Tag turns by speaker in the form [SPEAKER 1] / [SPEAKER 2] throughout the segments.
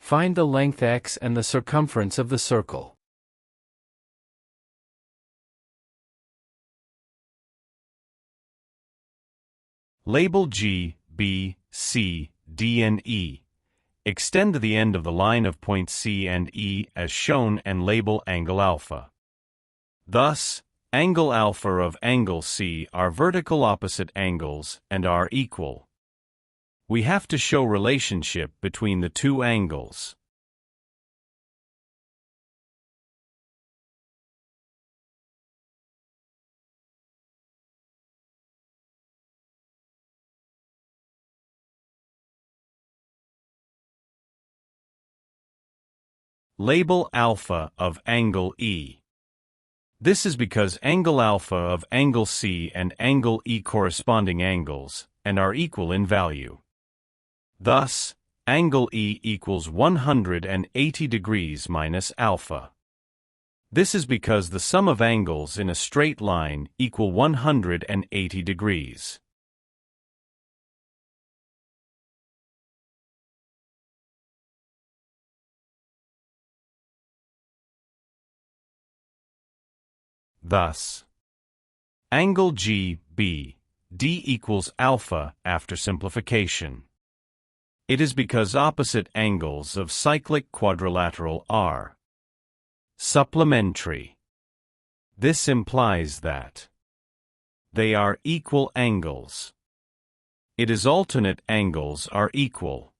[SPEAKER 1] Find the length x and the circumference of the circle.
[SPEAKER 2] Label G, B, C, D and E. Extend to the end of the line of points C and E as shown and label angle alpha. Thus, angle alpha of angle C are vertical opposite angles and are equal. We have to show relationship between the two angles. Label alpha of angle E. This is because angle alpha of angle C and angle E corresponding angles, and are equal in value. Thus, angle E equals 180 degrees minus alpha. This is because the sum of angles in a straight line equal 180 degrees. Thus, angle G, B, D equals alpha after simplification. It is because opposite angles of cyclic quadrilateral are supplementary. This implies that they are equal angles. It is alternate angles are equal.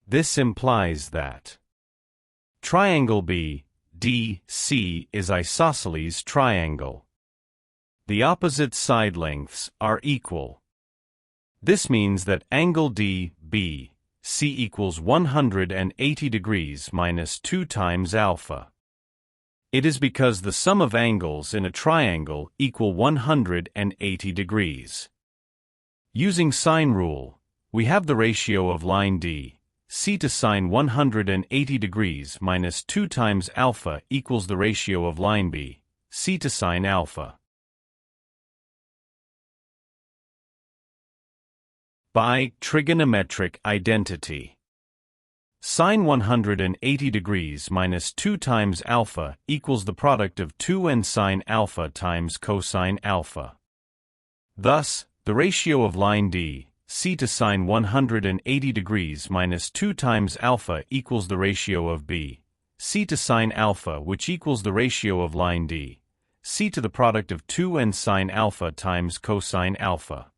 [SPEAKER 2] This implies that triangle B, D, C is isosceles triangle. The opposite side lengths are equal. This means that angle D, B, C equals 180 degrees minus 2 times alpha. It is because the sum of angles in a triangle equal 180 degrees. Using sine rule, we have the ratio of line D, C to sine 180 degrees minus 2 times alpha equals the ratio of line B, C to sine alpha. By trigonometric identity, sine 180 degrees minus 2 times alpha equals the product of 2 and sine alpha times cosine alpha. Thus, the ratio of line D, C to sine 180 degrees minus 2 times alpha equals the ratio of B, C to sine alpha, which equals the ratio of line D, C to the product of 2 and sine alpha times cosine alpha.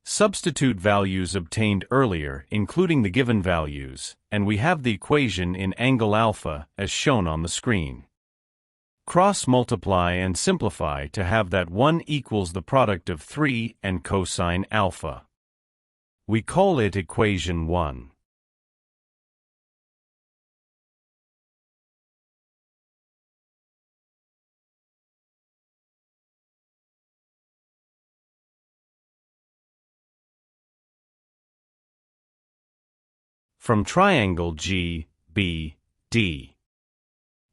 [SPEAKER 2] Substitute values obtained earlier, including the given values, and we have the equation in angle alpha as shown on the screen. Cross-multiply and simplify to have that 1 equals the product of 3 and cosine alpha. We call it equation 1. From triangle G, B, D.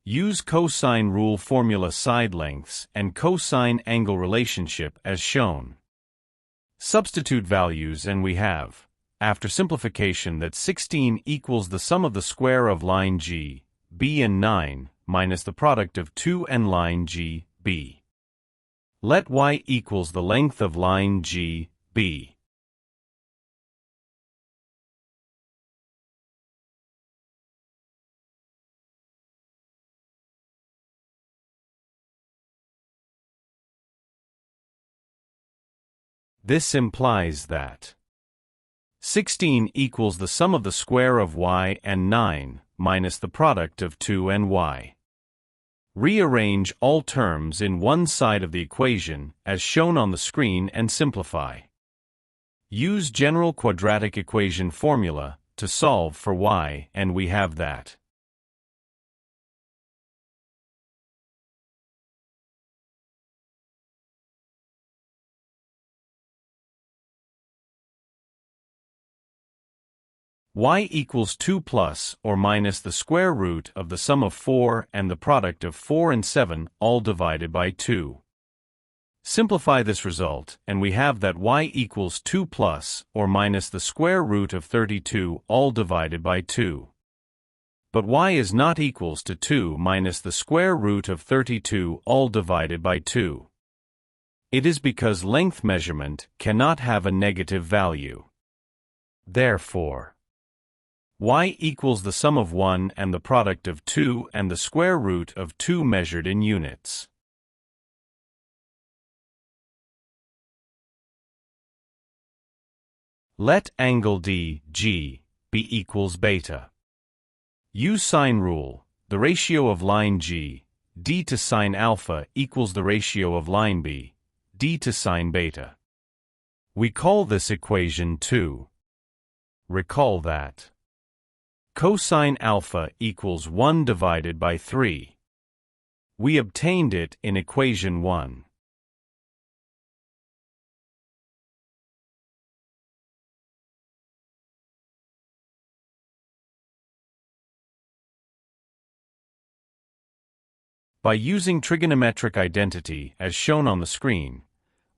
[SPEAKER 2] Use cosine rule formula side lengths and cosine angle relationship as shown. Substitute values and we have, after simplification, that 16 equals the sum of the square of line G, B and 9, minus the product of 2 and line G, B. Let y equals the length of line G, B. This implies that 16 equals the sum of the square of y and 9, minus the product of 2 and y. Rearrange all terms in one side of the equation, as shown on the screen, and simplify. Use general quadratic equation formula to solve for y, and we have that y equals 2 plus or minus the square root of the sum of 4 and the product of 4 and 7 all divided by 2. Simplify this result, and we have that y equals 2 plus or minus the square root of 32 all divided by 2. But y is not equals to 2 minus the square root of 32 all divided by 2. It is because length measurement cannot have a negative value. Therefore, y equals the sum of 1 and the product of 2 and the square root of 2 measured in units. Let angle DG be equals beta. Use sine rule. The ratio of line G, d to sine alpha equals the ratio of line B, d to sine beta. We call this equation 2. Recall that cosine alpha equals 1 divided by 3. We obtained it in equation 1. By using trigonometric identity as shown on the screen,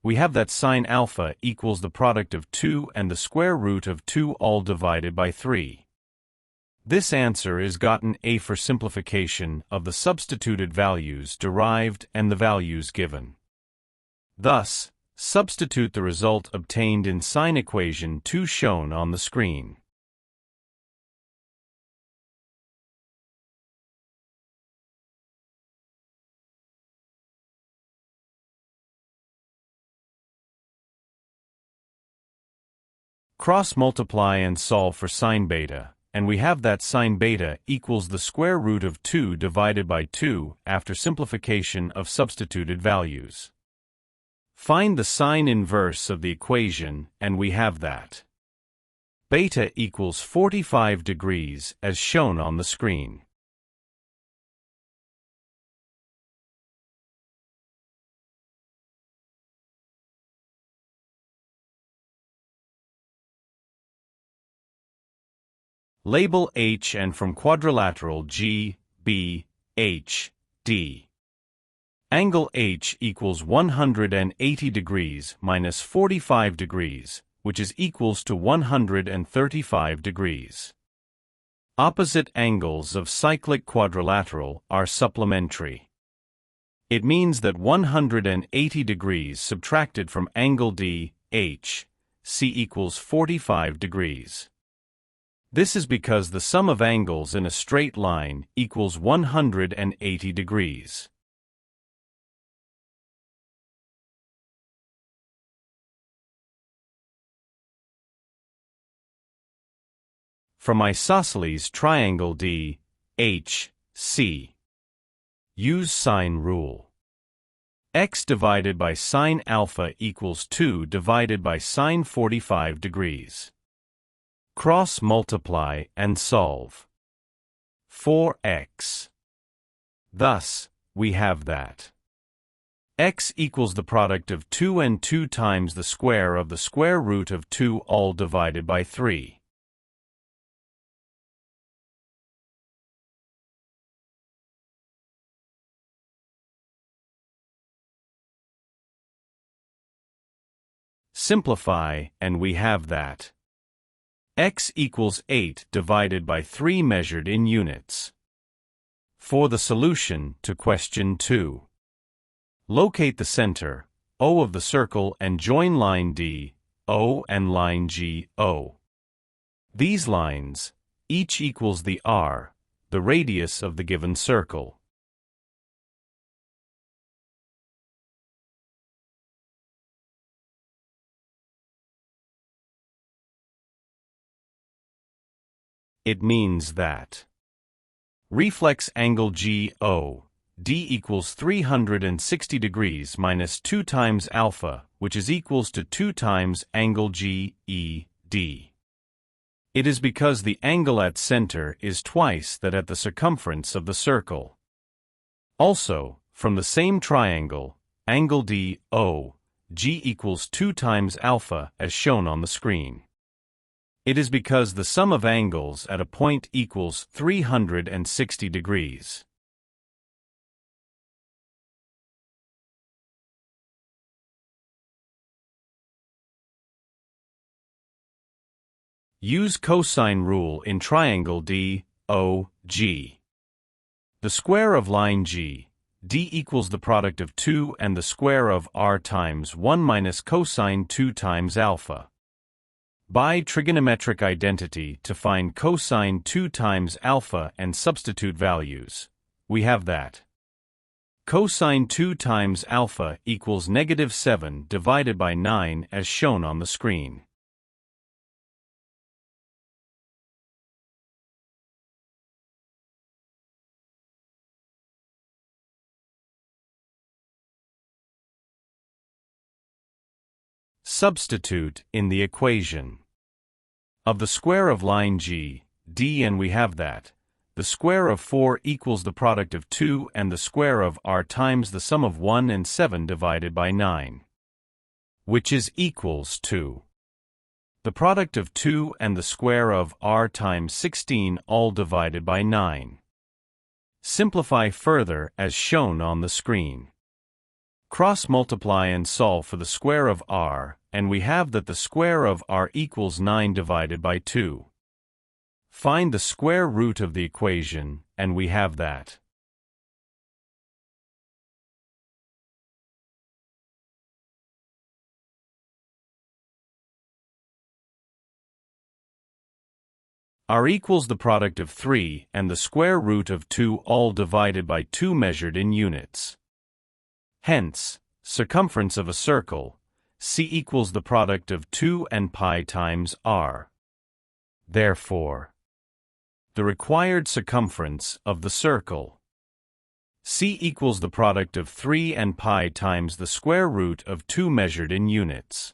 [SPEAKER 2] we have that sine alpha equals the product of 2 and the square root of 2 all divided by 3. This answer is gotten A for simplification of the substituted values derived and the values given. Thus, substitute the result obtained in sine equation 2 shown on the screen. Cross-multiply and solve for sine beta, and we have that sine beta equals the square root of 2 divided by 2 after simplification of substituted values. Find the sine inverse of the equation, and we have that beta equals 45 degrees as shown on the screen. Label H and from quadrilateral G, B, H, D. Angle H equals 180 degrees minus 45 degrees, which is equals to 135 degrees. Opposite angles of cyclic quadrilateral are supplementary. It means that 180 degrees subtracted from angle D, H, C equals 45 degrees. This is because the sum of angles in a straight line equals 180 degrees. From isosceles triangle D, H, C. Use sine rule. X divided by sine alpha equals 2 divided by sine 45 degrees. Cross-multiply and solve. 4x. Thus, we have that x equals the product of 2 and 2 times the square of the square root of 2 all divided by 3. Simplify, and we have that x equals 8 divided by 3 measured in units. For the solution to question 2, locate the center, O of the circle and join line D, O and line G, O. These lines, each equals the R, the radius of the given circle. It means that reflex angle GO, D equals 360 degrees minus 2 times alpha, which is equals to 2 times angle GED. It is because the angle at center is twice that at the circumference of the circle. Also, from the same triangle, angle DO, G equals 2 times alpha as shown on the screen. It is because the sum of angles at a point equals 360 degrees. Use cosine rule in triangle DOG. The square of line G, D equals the product of 2 and the square of R times 1 minus cosine 2 times alpha. By trigonometric identity to find cosine 2 times alpha and substitute values, we have that cosine 2 times alpha equals -7 divided by 9 as shown on the screen. Substitute in the equation of the square of line G, D, and we have that the square of 4 equals the product of 2 and the square of R times the sum of 1 and 7 divided by 9, which is equals to the product of 2 and the square of R times 16 all divided by 9. Simplify further as shown on the screen. Cross-multiply and solve for the square of R, and we have that the square of R equals 9 divided by 2. Find the square root of the equation, and we have that R equals the product of 3 and the square root of 2 all divided by 2 measured in units. Hence, circumference of a circle, C equals the product of 2 and pi times R. Therefore, the required circumference of the circle, C equals the product of 3 and pi times the square root of 2 measured in units.